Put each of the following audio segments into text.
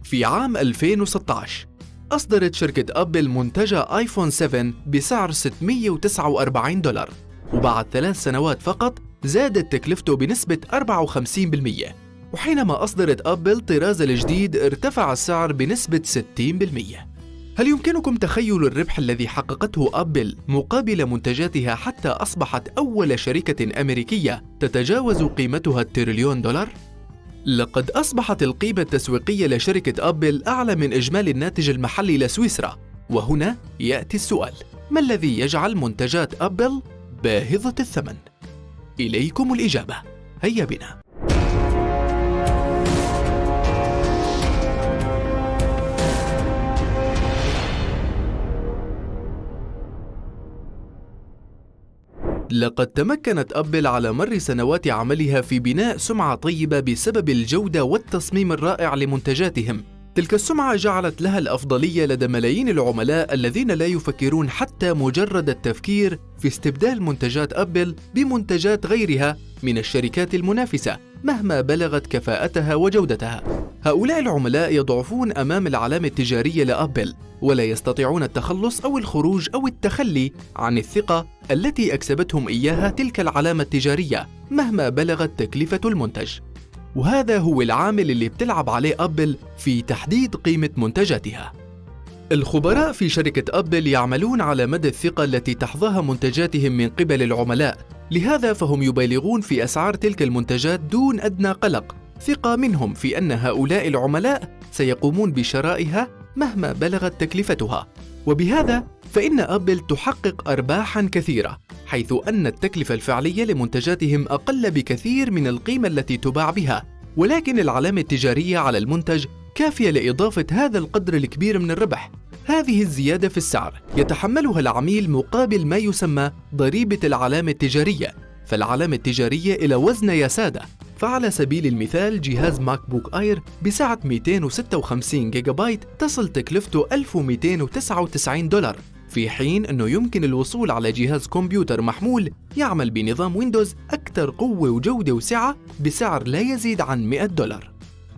في عام 2016 أصدرت شركة أبل منتجها آيفون 7 بسعر $649، وبعد 3 سنوات فقط زادت تكلفته بنسبة 54%، وحينما أصدرت أبل طرازها الجديد ارتفع السعر بنسبة 60%. هل يمكنكم تخيل الربح الذي حققته أبل مقابل منتجاتها حتى أصبحت أول شركة أمريكية تتجاوز قيمتها $1,000,000,000؟ لقد أصبحت القيمة التسويقية لشركة أبل أعلى من إجمالي الناتج المحلي لسويسرا، وهنا يأتي السؤال: ما الذي يجعل منتجات أبل باهظة الثمن؟ إليكم الإجابة، هيا بنا. لقد تمكنت أبل على مر سنوات عملها في بناء سمعة طيبة بسبب الجودة والتصميم الرائع لمنتجاتهم. تلك السمعة جعلت لها الأفضلية لدى ملايين العملاء الذين لا يفكرون حتى مجرد التفكير في استبدال منتجات أبل بمنتجات غيرها من الشركات المنافسة مهما بلغت كفاءتها وجودتها. هؤلاء العملاء يضعفون أمام العلامة التجارية لأبل، ولا يستطيعون التخلص أو الخروج أو التخلي عن الثقة التي أكسبتهم إياها تلك العلامة التجارية مهما بلغت تكلفة المنتج. وهذا هو العامل اللي بتلعب عليه أبل في تحديد قيمة منتجاتها. الخبراء في شركة أبل يعملون على مدى الثقة التي تحظاها منتجاتهم من قبل العملاء، لهذا فهم يبالغون في أسعار تلك المنتجات دون أدنى قلق، ثقة منهم في أن هؤلاء العملاء سيقومون بشرائها مهما بلغت تكلفتها. وبهذا فإن أبل تحقق أرباحاً كثيرة، حيث أن التكلفة الفعلية لمنتجاتهم أقل بكثير من القيمة التي تباع بها، ولكن العلامة التجارية على المنتج كافية لإضافة هذا القدر الكبير من الربح. هذه الزيادة في السعر يتحملها العميل مقابل ما يسمى ضريبة العلامة التجارية، فالعلامة التجارية إلى وزن يا سادة. فعلى سبيل المثال جهاز ماك بوك آير بسعة 256 جيجا بايت تصل تكلفته $1,299، في حين أنه يمكن الوصول على جهاز كمبيوتر محمول يعمل بنظام ويندوز أكثر قوة وجودة وسعة بسعر لا يزيد عن $100.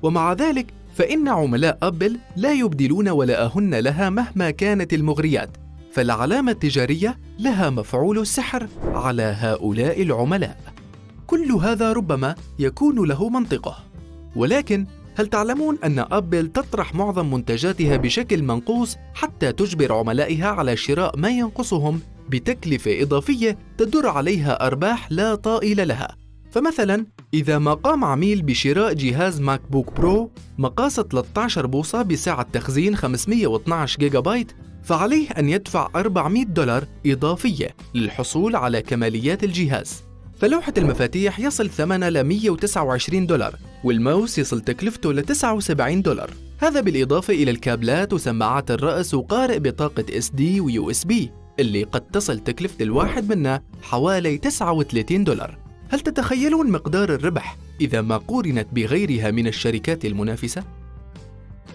ومع ذلك فإن عملاء أبل لا يبدلون ولاءهن لها مهما كانت المغريات، فالعلامة التجارية لها مفعول السحر على هؤلاء العملاء. كل هذا ربما يكون له منطقه، ولكن هل تعلمون أن أبل تطرح معظم منتجاتها بشكل منقوص حتى تجبر عملائها على شراء ما ينقصهم بتكلفة إضافية تدر عليها أرباح لا طائل لها؟ فمثلا إذا ما قام عميل بشراء جهاز ماك بوك برو مقاس 13 بوصة بسعة تخزين 512 جيجا بايت، فعليه أن يدفع $400 إضافية للحصول على كماليات الجهاز. فلوحة المفاتيح يصل ثمنها $129، والماوس يصل تكلفته $79. هذا بالإضافة إلى الكابلات وسماعات الرأس وقارئ بطاقة SD و USB اللي قد تصل تكلفة الواحد منها حوالي $39. هل تتخيلون مقدار الربح إذا ما قورنت بغيرها من الشركات المنافسة؟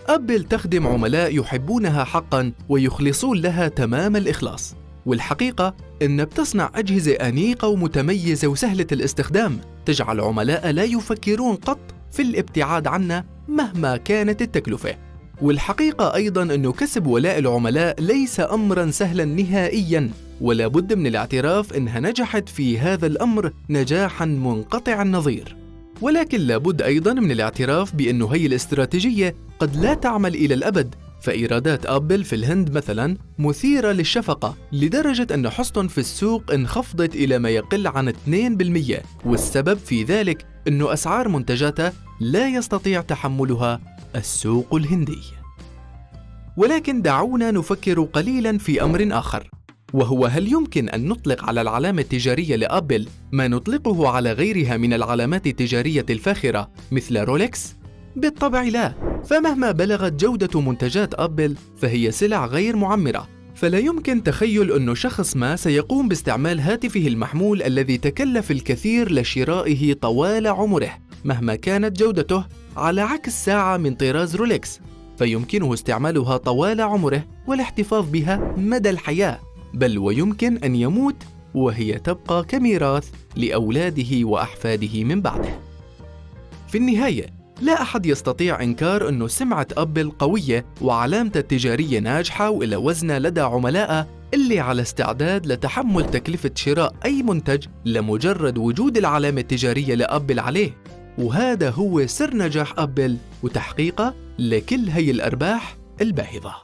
أبل تخدم عملاء يحبونها حقاً ويخلصون لها تمام الإخلاص، والحقيقة إن بتصنع أجهزة أنيقة ومتميزة وسهلة الاستخدام تجعل عملاء لا يفكرون قط في الابتعاد عنها مهما كانت التكلفة. والحقيقة أيضاً أنه كسب ولاء العملاء ليس أمراً سهلاً نهائياً، ولا بد من الاعتراف أنها نجحت في هذا الأمر نجاحاً منقطع النظير. ولكن لابد أيضاً من الاعتراف بأنه هي الاستراتيجية قد لا تعمل إلى الأبد، فإيرادات أبل في الهند مثلاً مثيرة للشفقة لدرجة أن حصتهم في السوق انخفضت إلى ما يقل عن 2%، والسبب في ذلك أنه أسعار منتجاتها لا يستطيع تحملها السوق الهندي. ولكن دعونا نفكر قليلاً في أمر آخر، وهو هل يمكن أن نطلق على العلامة التجارية لأبل ما نطلقه على غيرها من العلامات التجارية الفاخرة مثل رولكس؟ بالطبع لا، فمهما بلغت جودة منتجات أبل فهي سلع غير معمرة، فلا يمكن تخيل أن شخص ما سيقوم باستعمال هاتفه المحمول الذي تكلف الكثير لشرائه طوال عمره مهما كانت جودته، على عكس ساعة من طراز رولكس فيمكنه استعمالها طوال عمره والاحتفاظ بها مدى الحياة، بل ويمكن أن يموت وهي تبقى كميراث لأولاده وأحفاده من بعده. في النهاية لا أحد يستطيع إنكار أنه سمعة أبل قوية وعلامته التجارية ناجحة وإلى وزنها لدى عملائها اللي على استعداد لتحمل تكلفة شراء أي منتج لمجرد وجود العلامة التجارية لأبل عليه. وهذا هو سر نجاح أبل وتحقيقه لكل هي الأرباح الباهظة.